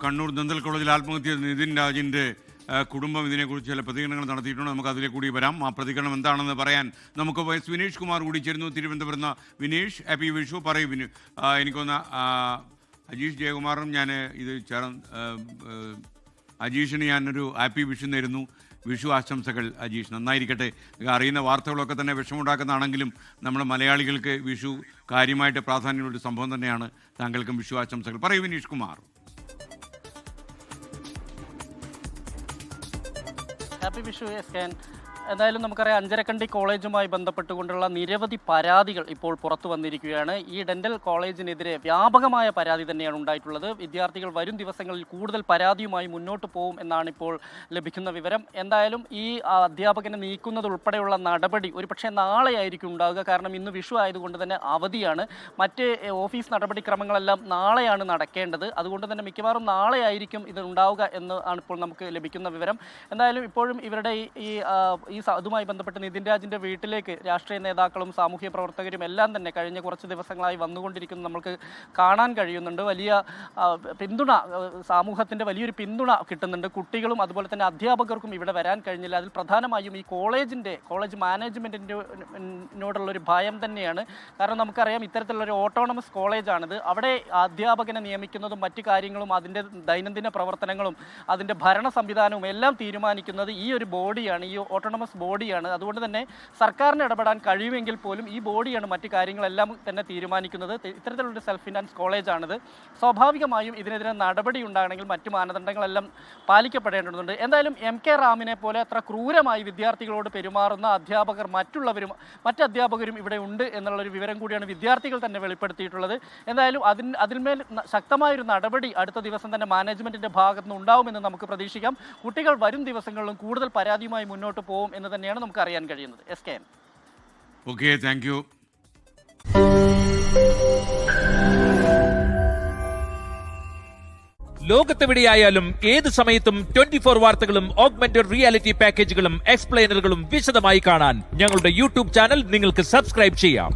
Kannur dental കോളേജിൽ ആത്മഹത്യ നിതിൻ രാജിൻ്റെ കുടുംബം ഇതിനെക്കുറിച്ച് ചില പ്രതികരണങ്ങൾ നടത്തിയിട്ടുണ്ട്. നമുക്ക് അതിലേക്ക് കൂടി വരാം. ആ പ്രതികരണം എന്താണെന്ന് പറയാൻ നമുക്ക് വിനീഷ് കുമാർ കൂടി ചേരുന്നു. തിരുവനന്തപുരം വിനീഷ്, ഹാപ്പി വിഷു. പറയൂ എനിക്കൊന്ന് അജീഷ് ജയകുമാറും ഞാൻ ഇത് അജീഷിന് ഞാനൊരു ഹാപ്പി വിഷു നേരുന്നു. വിഷു ആശംസകൾ അജീഷ്. നന്നായിരിക്കട്ടെ. അറിയുന്ന വാർത്തകളൊക്കെ തന്നെ വിഷമമുണ്ടാക്കുന്നതാണെങ്കിലും നമ്മുടെ മലയാളികൾക്ക് വിഷു കാര്യമായിട്ട് പ്രാധാന്യമുള്ളൊരു സംഭവം തന്നെയാണ്. താങ്കൾക്കും വിഷു ആശംസകൾ. പറയൂ വിനീഷ് കുമാർ. ഹാപ്പി വിഷു എസ്കാൻ. എന്തായാലും നമുക്കറിയാം, അഞ്ചരക്കണ്ടി കോളേജുമായി ബന്ധപ്പെട്ടുകൊണ്ടുള്ള നിരവധി പരാതികൾ ഇപ്പോൾ പുറത്തു വന്നിരിക്കുകയാണ്. ഈ ഡെൻ്റൽ കോളേജിനെതിരെ വ്യാപകമായ പരാതി തന്നെയാണ് ഉണ്ടായിട്ടുള്ളത്. വിദ്യാർത്ഥികൾ വരും ദിവസങ്ങളിൽ കൂടുതൽ പരാതിയുമായി മുന്നോട്ട് പോകും എന്നാണ് ഇപ്പോൾ ലഭിക്കുന്ന വിവരം. എന്തായാലും ഈ അധ്യാപകനെ നീക്കുന്നത് ഉൾപ്പെടെയുള്ള നടപടി ഒരുപക്ഷെ നാളെയായിരിക്കും ഉണ്ടാവുക. കാരണം ഇന്ന് വിഷു ആയതുകൊണ്ട് തന്നെ അവധിയാണ്. മറ്റ് ഓഫീസ് നടപടിക്രമങ്ങളെല്ലാം നാളെയാണ് നടക്കേണ്ടത്. അതുകൊണ്ട് തന്നെ മിക്കവാറും നാളെയായിരിക്കും ഇത് ഉണ്ടാവുക എന്ന് ആണ് ഇപ്പോൾ നമുക്ക് ലഭിക്കുന്ന വിവരം. എന്തായാലും ഇപ്പോഴും ഇവരുടെ ഈ അതുമായി ബന്ധപ്പെട്ട് നിതിൻ രാജിൻ്റെ വീട്ടിലേക്ക് രാഷ്ട്രീയ നേതാക്കളും സാമൂഹ്യ പ്രവർത്തകരും എല്ലാം തന്നെ കഴിഞ്ഞ കുറച്ച് ദിവസങ്ങളായി വന്നുകൊണ്ടിരിക്കുന്നത് നമുക്ക് കാണാൻ കഴിയുന്നുണ്ട്. വലിയ പിന്തുണ, സമൂഹത്തിൻ്റെ വലിയൊരു പിന്തുണ കിട്ടുന്നുണ്ട്. കുട്ടികളും അതുപോലെ തന്നെ അധ്യാപകർക്കും ഇവിടെ വരാൻ കഴിഞ്ഞില്ല. അതിൽ പ്രധാനമായും ഈ കോളേജ് മാനേജ്മെൻറ്റിനോടുള്ളൊരു ഭയം തന്നെയാണ്. കാരണം നമുക്കറിയാം, ഇത്തരത്തിലുള്ളൊരു ഓട്ടോണമസ് കോളേജാണിത്. അവിടെ അധ്യാപകനെ നിയമിക്കുന്നതും മറ്റു കാര്യങ്ങളും അതിൻ്റെ ദൈനംദിന പ്രവർത്തനങ്ങളും അതിൻ്റെ ഭരണ സംവിധാനവും എല്ലാം തീരുമാനിക്കുന്നത് ഈ ഒരു ബോഡിയാണ്, ഈ ഓട്ടോണമസ് ബോഡിയാണ്. അതുകൊണ്ട് തന്നെ സർക്കാരിന് ഇടപെടാൻ കഴിയുമെങ്കിൽ പോലും ഈ ബോഡിയാണ് മറ്റു കാര്യങ്ങളെല്ലാം തന്നെ തീരുമാനിക്കുന്നത്. ഇത്തരത്തിലുള്ളൊരു സെൽഫ് ഫിനാൻസ് കോളേജാണിത്. സ്വാഭാവികമായും ഇതിനെതിരെ നടപടി ഉണ്ടാകണമെങ്കിൽ മറ്റു മാനദണ്ഡങ്ങളെല്ലാം പാലിക്കപ്പെടേണ്ടതുണ്ട്. എന്തായാലും MK റാമിനെ പോലെ അത്ര ക്രൂരമായി വിദ്യാർത്ഥികളോട് പെരുമാറുന്ന മറ്റ് അധ്യാപകരും ഇവിടെ ഉണ്ട് എന്നുള്ളൊരു വിവരം കൂടിയാണ് വിദ്യാർത്ഥികൾ തന്നെ വെളിപ്പെടുത്തിയിട്ടുള്ളത്. എന്തായാലും അതിന്മേൽ ശക്തമായൊരു നടപടി അടുത്ത ദിവസം തന്നെ മാനേജ്മെൻറ്റിൻ്റെ ഭാഗത്തു നിന്ന് ഉണ്ടാവുമെന്ന് നമുക്ക് പ്രതീക്ഷിക്കാം. കുട്ടികൾ വരും ദിവസങ്ങളിലും കൂടുതൽ പരാതിയുമായി മുന്നോട്ട് പോകും എന്ന് തന്നെയാണ് നമുക്ക് അറിയാൻ കഴിയുന്നത്. SKN. Okay, thank you. ലോകത്തെവിടെയായാലും ഏത് സമയത്തും 24 വാർത്തകളും ഓഗ്മെന്റഡ് റിയാലിറ്റി പാക്കേജുകളും എക്സ്പ്ലെയിനറുകളും വിശദമായി കാണാൻ ഞങ്ങളുടെ യൂട്യൂബ് ചാനൽ നിങ്ങൾക്ക് സബ്സ്ക്രൈബ് ചെയ്യാം.